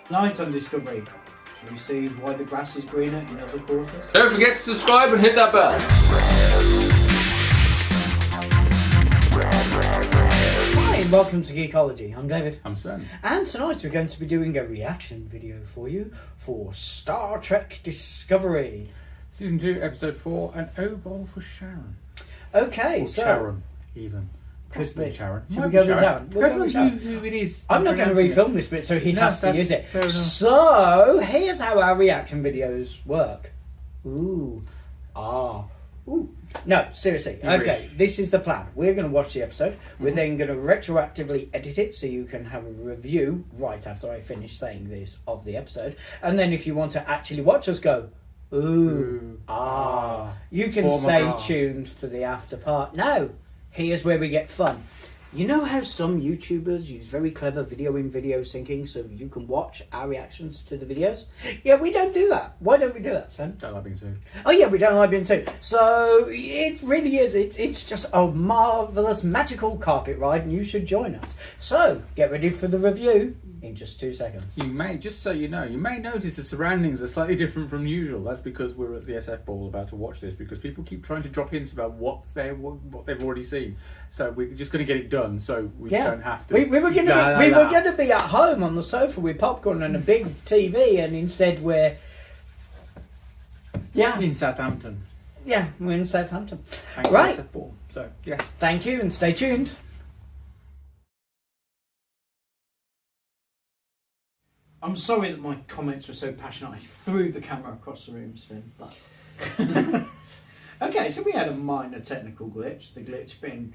Night on Discovery. We see why the grass is greener in other quarters. Don't forget to subscribe and hit that bell. Hi and welcome to Geekology. I'm David. I'm Sven. And tonight we're going to be doing a reaction video for you for Star Trek Discovery. Season 2, Episode 4, an Obol for Charon. Okay, or so... Charon, even. Could be Charon. Should we go with Charon? Depends on who it is. I'm not going to refilm this bit, so he has to use it. Fair enough. So, here's how our reaction videos work. Ooh. Ah. Ooh. No, seriously. Okay, this is the plan. We're going to watch the episode. We're then going to retroactively edit it so you can have a review right after I finish saying this of the episode. And then if you want to actually watch us go, ooh, ah, you can stay tuned for the after part. Now, here's where we get fun. You know how some YouTubers use very clever video in video syncing so you can watch our reactions to the videos? Yeah, we don't do that. Why don't we do that, Sven? Don't like being sued. Oh yeah, we don't like being sued. So it really is. It's just a marvellous, magical carpet ride and you should join us. So get ready for the review in just 2 seconds. You may, just so you know, you may notice the surroundings are slightly different from usual. That's because we're at the SF Ball about to watch this because people keep trying to drop hints about what they've already seen. So we're just going to get it done so we don't have to. We were going to be at home on the sofa with popcorn and a big TV, and instead we're in Southampton. Yeah, we're in Southampton. Thanks right. to SF Ball. So yes. Thank you and stay tuned. I'm sorry that my comments were so passionate. I threw the camera across the room, Sven. But okay, so we had a minor technical glitch. The glitch being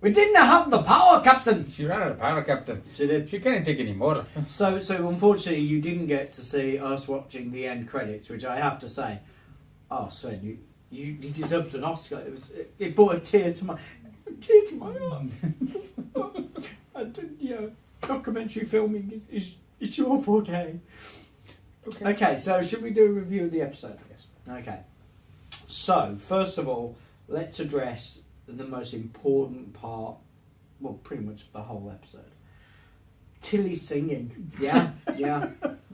we didn't have the power, Captain. She ran out of power, Captain. She did. She can't take any more. So unfortunately, you didn't get to see us watching the end credits, which I have to say, oh Sven, you deserved an Oscar. It brought a tear to my eye. Documentary filming is your forte. Okay, so should we do a review of the episode? Yes. Okay. So, first of all, let's address the most important part, well, pretty much the whole episode. Tilly singing. Yeah, yeah.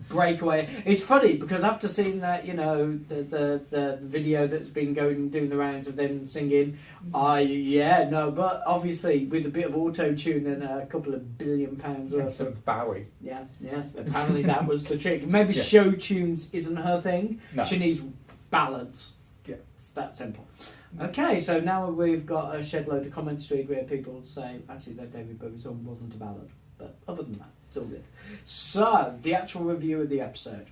Breakaway. It's funny because after seeing that, you know, the video that's been doing the rounds of them singing, but obviously with a bit of auto-tune and a couple of £1 billion worth of Bowie. Yeah. Apparently that was the trick. Maybe show tunes isn't her thing. No. She needs ballads. Yeah. It's that simple. Okay, so now we've got a shed load of comments to read where people say, actually, that David Bowie song wasn't a ballad. But other than that, it's all good. So, the actual review of the episode.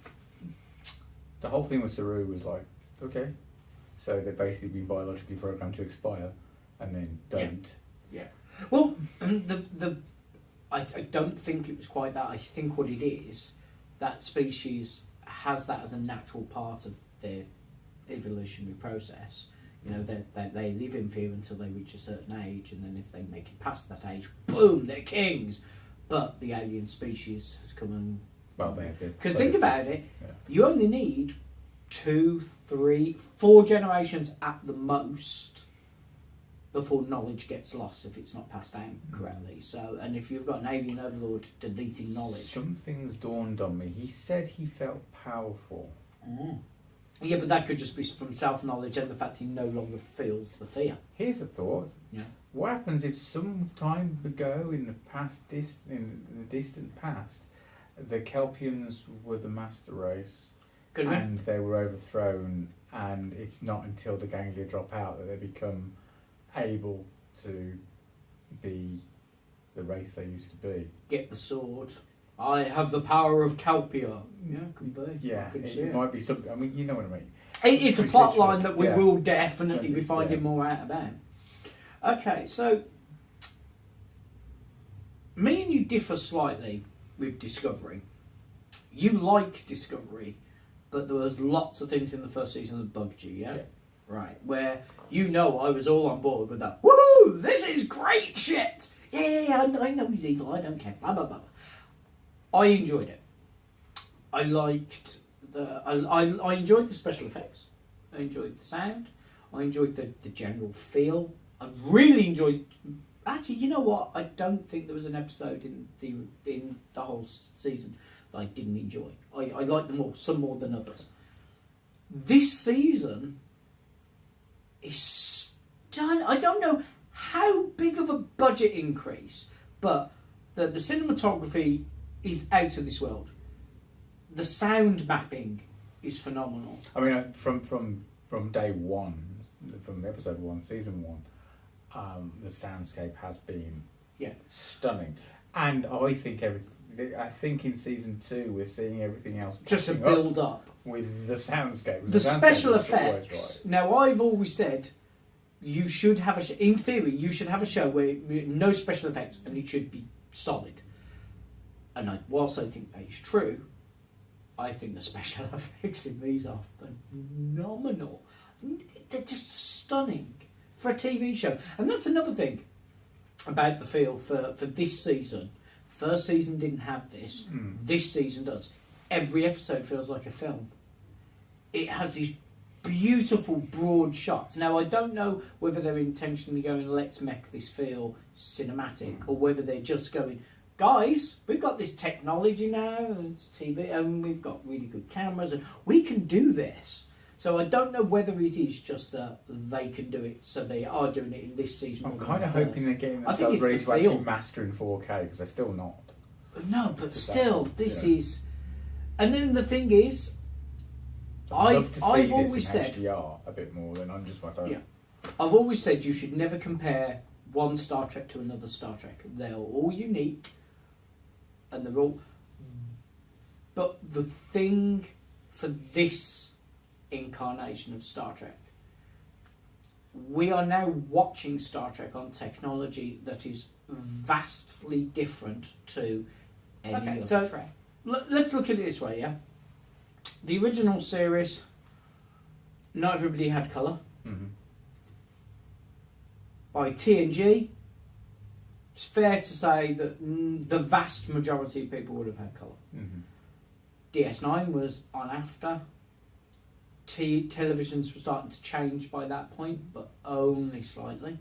The whole thing with Saru was like, okay, so they've basically been biologically programmed to expire and then don't. Yeah. Well, I don't think it was quite that. I think what it is, that species has that as a natural part of their evolutionary process. You know, they live in fear until they reach a certain age, and then if they make it past that age, boom, they're kings. But the alien species has come and... Well, they have to... Because think about it, you only need 2, 3, 4 generations at the most before knowledge gets lost if it's not passed down correctly. So, and if you've got an alien overlord deleting knowledge... Something's dawned on me. He said he felt powerful. Mm. Yeah, but that could just be from self-knowledge and the fact he no longer feels the fear. Here's a thought. Yeah. What happens if some time ago in the distant past, the Kelpians were the master race and they were overthrown, and it's not until the ganglia drop out that they become able to be the race they used to be? Get the sword. I have the power of Calpia. Yeah, could be. Yeah, it might be something. I mean, you know what I mean. It's a plot line that we will definitely be finding more out about. Okay, so me and you differ slightly with Discovery. You like Discovery, but there was lots of things in the first season that bugged you, yeah? Right, where you know I was all on board with that. Woohoo! This is great shit! Yeah, I know he's evil, I don't care, blah, blah, blah. I enjoyed it. I liked I enjoyed the special effects. I enjoyed the sound. I enjoyed the general feel. I really enjoyed... Actually, you know what? I don't think there was an episode in the whole season that I didn't enjoy. I like them all, some more than others. This season is stunning. I don't know how big of a budget increase, but the cinematography is out of this world. The sound mapping is phenomenal. I mean, from day one, from episode 1, season 1, the soundscape has been stunning, and I think in season 2 we're seeing everything else just a build up with the soundscape. The special effects. Right. Now, I've always said you should have in theory, you should have a show where no special effects and it should be solid. And whilst I think that is true, I think the special effects in these are phenomenal. They're just stunning for a TV show. And that's another thing about the feel for this season. First season didn't have this. This season does. Every episode feels like a film. It has these beautiful broad shots. Now, I don't know whether they're intentionally going, let's make this feel cinematic, or whether they're just going, guys, we've got this technology now, it's TV, and we've got really good cameras, and we can do this. So I don't know whether it is just that they can do it, so they are doing it in this season. I'm kind of hoping they're getting themselves ready to actually master in 4K, because they're still not. No, but still, this is... And then the thing is, I've always said HDR a bit more than on just my phone. Yeah, I've always said you should never compare one Star Trek to another Star Trek. They're all unique, and they're all. But the thing for this incarnation of Star Trek, we are now watching Star Trek on technology that is vastly different to any other Trek. Let's look at it this way, yeah? The original series, not everybody had colour. By TNG, it's fair to say that the vast majority of people would have had colour. DS9 was on after. Televisions were starting to change by that point, but only slightly.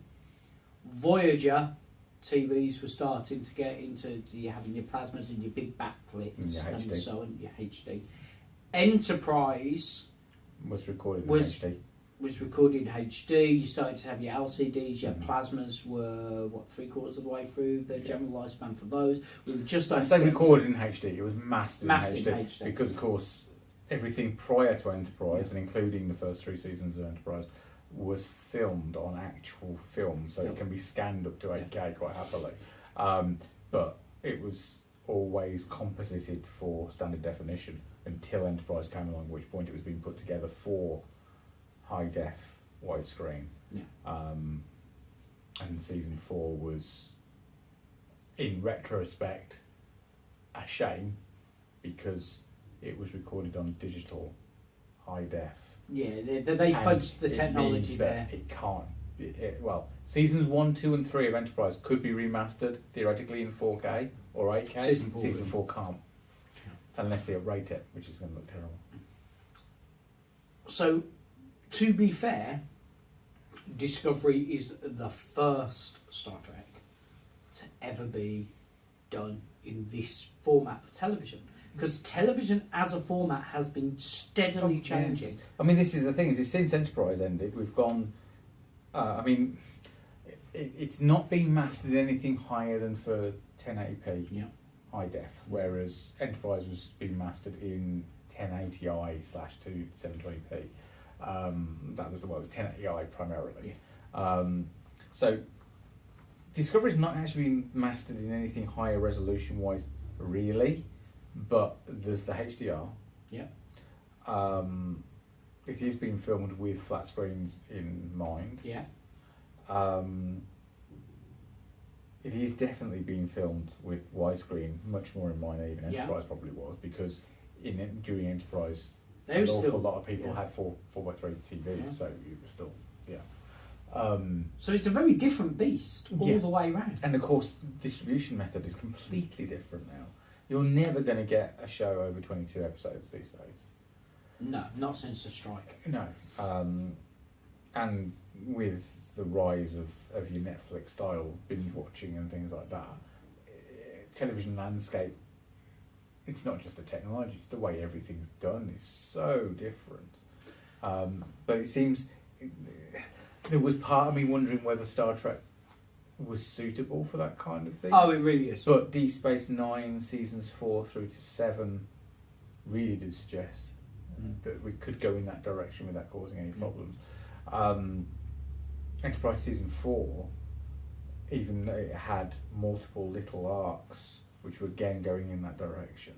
Voyager TVs were starting to get into you having your plasmas and your big backplits and so on, your HD. Enterprise was recorded in HD. Was recorded in HD. You started to have your LCDs. Your plasmas were 3/4 of the way through the general lifespan for those. We were just. I say recorded in HD. It was mastered in HD because, of course, everything prior to Enterprise and including the first 3 seasons of Enterprise was filmed on actual film, so it can be scanned up to 8K quite happily. But it was always composited for standard definition until Enterprise came along, at which point it was being put together for high def widescreen. And season 4 was, in retrospect, a shame because it was recorded on digital high def. Yeah, they fudged the technology there. It can't. Well, seasons 1, 2, and 3 of Enterprise could be remastered theoretically in 4K or 8K. Season 4 can't, unless they uprate it, which is going to look terrible. So, to be fair, Discovery is the first Star Trek to ever be done in this format of television. Because television as a format has been steadily changing. Yes. I mean, this is the thing, is since Enterprise ended, we've gone... it's not been mastered anything higher than for 1080p high def, whereas Enterprise was being mastered in 1080i / 720p. That was the one, it was 1080i primarily. So Discovery's not actually been mastered in anything higher resolution wise, really. But there's the HDR. It is being filmed with flat screens in mind. It is definitely being filmed with widescreen, much more in mind than even Enterprise probably was, because during Enterprise, an awful lot of people had 4x3 TVs, so it was still so it's a very different beast all the way around. And of course, distribution method is completely different now. You're never going to get a show over 22 episodes these days. No, not since the strike. No. And with the rise of your Netflix style binge watching and things like that, television landscape it's not just the technology; it's the way everything's done. It's so different. But it seems there was part of me wondering whether Star Trek was suitable for that kind of thing. Oh, it really is. But Deep Space Nine seasons 4 through to 7 really did suggest that we could go in that direction without causing any problems. Enterprise season 4, even though it had multiple little arcs, which were again going in that direction,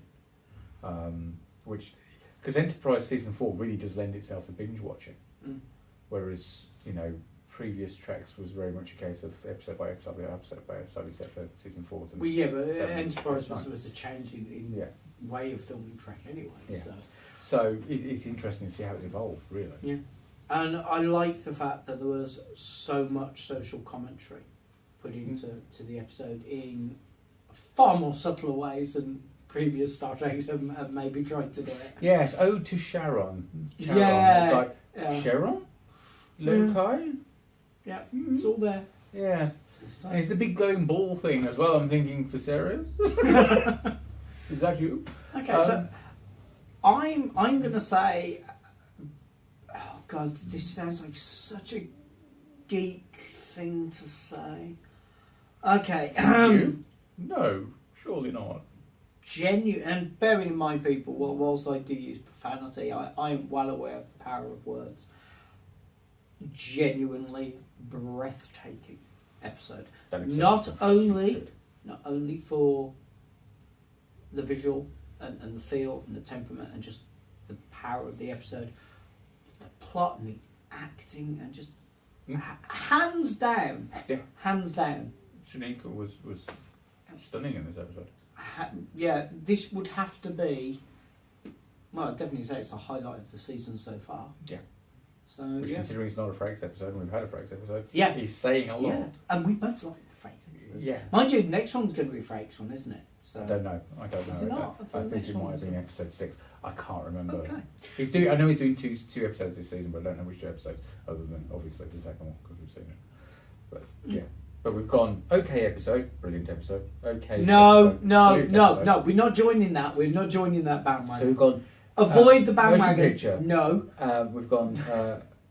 which because Enterprise season 4 really does lend itself to binge watching, whereas previous Treks was very much a case of episode by episode by episode, except for season 4. Well, yeah, but Enterprise was a change in way of filming Trek anyway. Yeah. So it's interesting to see how it's evolved, really. Yeah, and I like the fact that there was so much social commentary put into the episode in far more subtler ways than previous Star Treks have maybe tried to do it. Yes, Ode to Charon. Yeah. It's like, Charon? Lokai? Yeah, it's all there. Yeah. And it's the big glowing ball thing as well, I'm thinking, for serious? Is that you? Okay, so I'm going to say, oh God, this sounds like such a geek thing to say. Okay. No, surely not. Genuine, and bearing in mind, people, whilst I do use profanity, I am well aware of the power of words. Genuinely breathtaking episode. Not only for the visual and the feel and the temperament and just the power of the episode, but the plot and the acting and just hands down. Shanika was stunning in this episode. This would have to be. Well, I'd definitely say it's a highlight of the season so far. Yeah. So, which, considering it's not a Frakes episode, and we've had a Frakes episode, yeah, he's saying a lot. Yeah. And we both like the Frakes episode. Yeah. Mind you, the next one's going to be a Frakes one, isn't it? So, I don't know. Is it not? I think it might have been episode 6. I can't remember. Okay. I know he's doing two episodes this season, but I don't know which episodes, other than obviously the second one, because we've seen it. But, yeah. But we've gone, okay episode, brilliant episode, okay No, we're not joining that. We're not joining that bandwagon. So we've gone... Avoid the bandwagon. Picture. No. We've gone...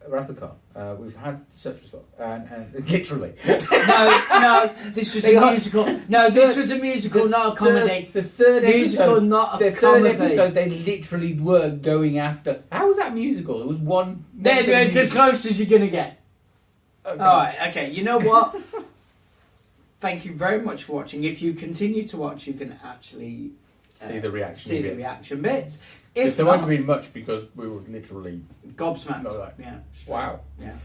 Wrath of Khan. We've had Search for Spock, and literally. No, this was a musical. No, this was a musical, not a comedy. The third musical, episode, not a the comedy. third episode, they literally were going after. How was that musical? It was one. It's as close as you're gonna get. Okay. All right. Okay. You know what? Thank you very much for watching. If you continue to watch, you can actually see the reaction. See the reaction bits. If there won't have been much because we were literally gobsmacked. Like, yeah. Wow. Yeah.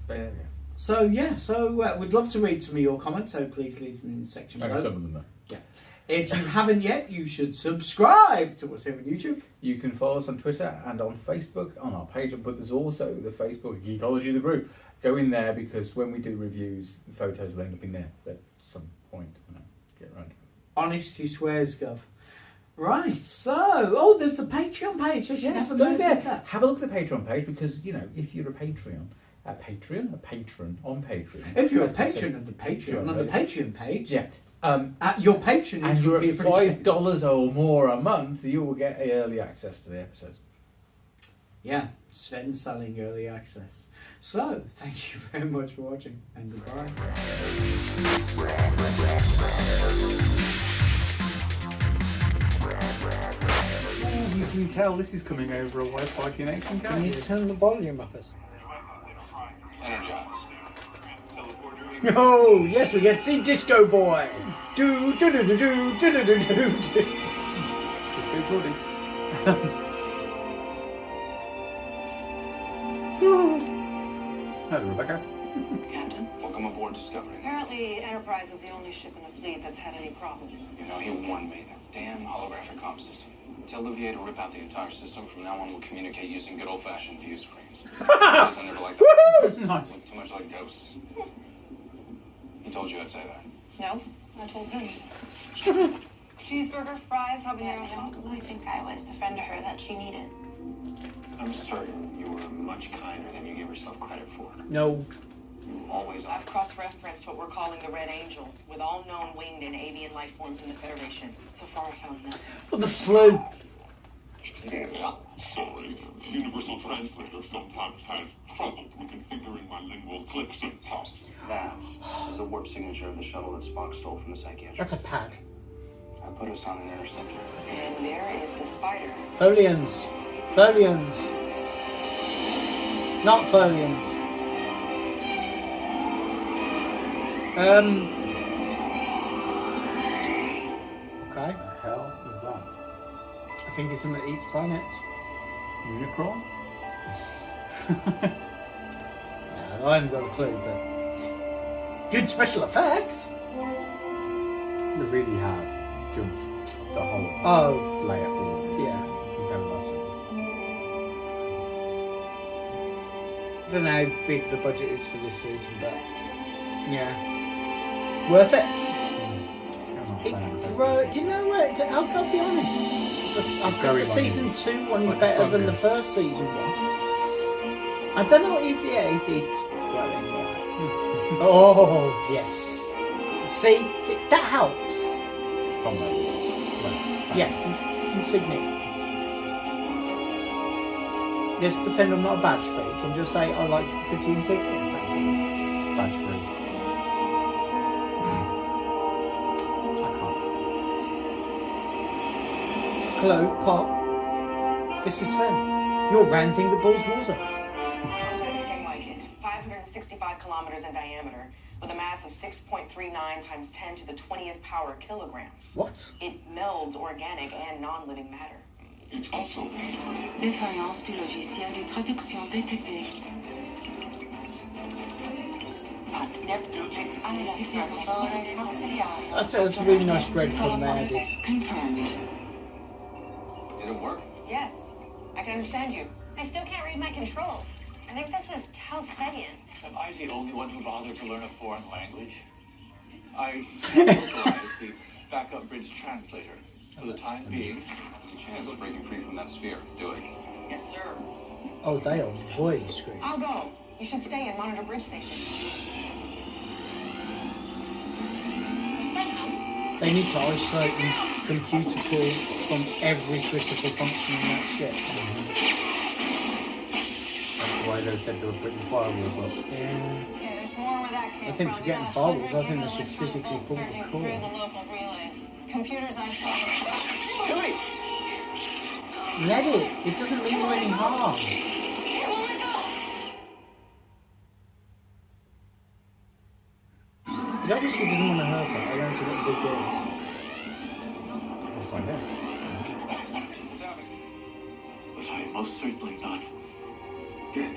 But yeah. So we'd love to read some of your comments. So please leave them in the section below. Some of them, though. Yeah. If you haven't yet, you should subscribe to us here on YouTube. You can follow us on Twitter and on Facebook on our page, but there's also the Facebook Geekology, the group. Go in there because when we do reviews, the photos will end up in there at some point. Get around. Honest, he swears, Gov. Right, so there's the Patreon page. Yes, go there. Have a look at the Patreon page because if you're a patron on Patreon. If you're a patron of the Patreon on the Patreon page, at your patronage, and you're at $5 or more a month, you will get early access to the episodes. Yeah, Sven's selling early access. So, thank you very much for watching, and goodbye. You can tell this is coming over a Wi-Fi connection. Can you turn the volume up? Energize. Oh, yes, we get to see Disco Boy. Do do do do do do do do do. Disco Jordy. Hello, Rebecca. Captain, welcome aboard Discovery. Apparently, Enterprise is the only ship in the fleet that's had any problems. He warned me. That damn holographic comm system. Tell Olivier to rip out the entire system. From now on, we'll communicate using good old-fashioned view screens. I never liked that. Nice. Look too much like ghosts. He told you I'd say that. No, I told him. Cheeseburger, fries, habanero. I don't really think I was the friend to her that she needed. I'm certain you were much kinder than you gave yourself credit for. No. Always on. I've cross-referenced what we're calling the Red Angel with all known winged and avian life forms in the Federation. So far, I found nothing. Oh, the flu. Yeah, sorry. The universal translator sometimes has trouble reconfiguring my lingual clicks and pops. That is a warp signature of the shuttle that Spock stole from the psychiatrist. That's a pad. I put us on an interceptor. And there is the spider. Folians. Folians. Not folians. Okay. The hell is that? I think it's something that eats planets. Unicron? No, I haven't got a clue, but good special effect. They really have jumped the whole Oh, layer forward. yeah. Compared to last week. I don't know how big the budget is for this season, but yeah, worth it. Still not It playing so grow, busy. you know what? I'll be honest. I think Very the like season 2 one is like better than the fungus. first season one. I don't know. It's growing. Yeah. Oh yes. See, that helps. Combo. Yeah, insignia. Just pretend I'm not a badge fake and just say I like the pretty insignia. Badge free. I can't. Hello, Pop. This is Sven. You're ranting the ball's water. Anything like it. 565 kilometers in diameter with a mass of 6.39 times 10 to the 20th power kilograms. What? It melds organic and non-living matter. It's also Défaillance du logiciel de traduction détectée. That's a really nice breadcrumb there, dude. Confirmed. Did it work? Yes, I can understand you. I still can't read my controls. I think this is Tausedian. Am I the only one who bothered to learn a foreign language? I localized the backup bridge translator. For the time being, any chance of breaking free from that sphere? Do it. Yes, sir. Oh, they are void screen. I'll go. You should stay and monitor bridge station. They need to isolate the computer core from every critical function in that ship. That's why they said they were putting firewalls up. Yeah. Okay, there's more where that came I think from. forgetting We got firewalls, I 100 think they should gig physically electrical pull the surging core. through the local relays. Computers I saw. Tilly! Let it. It doesn't mean you any harm. It obviously doesn't want to hurt her. I learned to get big girls. We'll find out. What's happening? but I am most certainly not dead.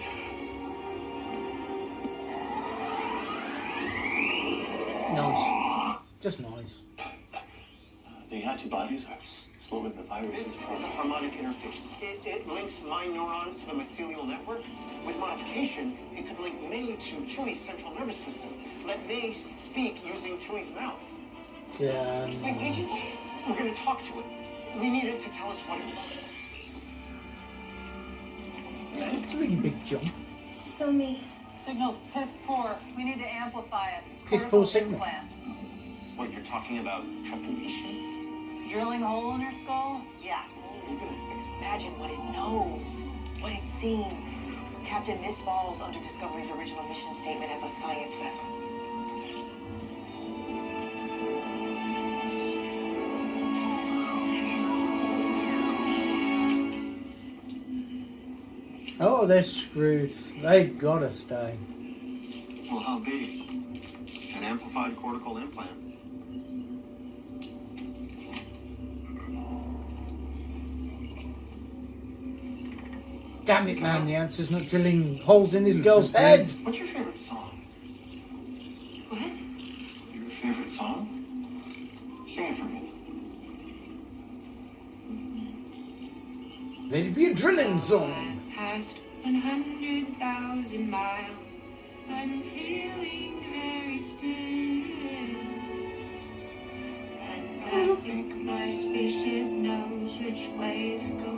Nice. Just nice. The antibodies are slowing the virus. This is a harmonic interface. It links my neurons to the mycelial network. With modification, it could link May to Tilly's central nervous system. Let May speak using Tilly's mouth. Yeah. Wait, what did you say? We're going to talk to it. We need it to tell us what it wants. It's a really big jump. Still me. Signal's piss poor. We need to amplify it. Piss poor signal. Plan. What, you're talking about trepidation? Drilling a hole in her skull? Yeah. You're going to fix it. Imagine what it knows, what it's seen. Captain, this falls under Discovery's original mission statement as a science vessel. Oh, they're screwed. They've got to stay. Well, how big? An amplified cortical implant. Damn it, man. The answer's not drilling holes in this girl's head. What's your favorite song? What? Your favorite song? Sing it for me. Let it be a drilling song. Past 100,000 miles, I'm feeling very still. And I think my spaceship knows which way to go.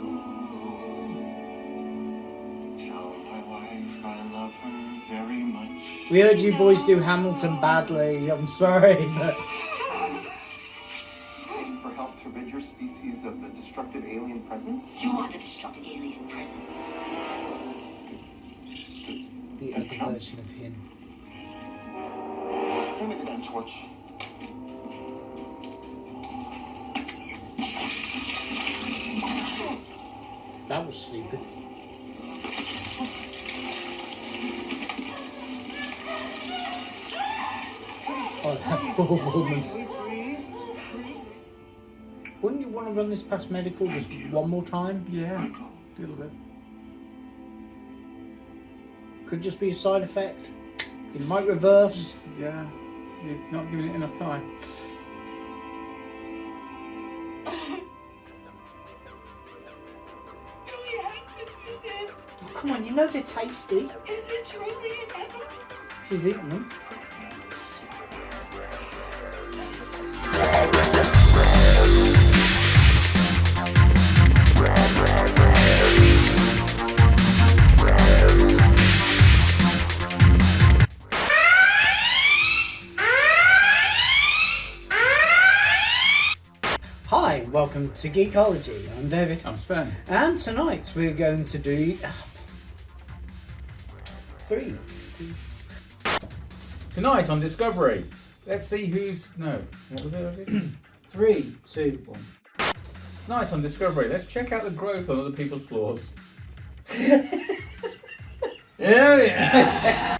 Tell my wife I love her very much. We heard you boys do Hamilton badly. I'm sorry. But... Looking for help to rid your species of the destructive alien presence? You are the destructive alien presence. The other version of him. Hand me the damn torch. That was stupid. Oh, that poor woman. Wouldn't you want to run this past medical just one more time? Yeah, a little bit. Could just be a side effect. It might reverse. Yeah, you're not giving it enough time. Oh, come on, you know they're tasty. Is it truly? She's eating them. Hi, welcome to Geekology. I'm David. I'm Sven. And tonight we're going to do three. Tonight on Discovery, let's see who's... No, what was it? 3, 2, 1. Tonight on Discovery, let's check out the growth on other people's floors. Yeah.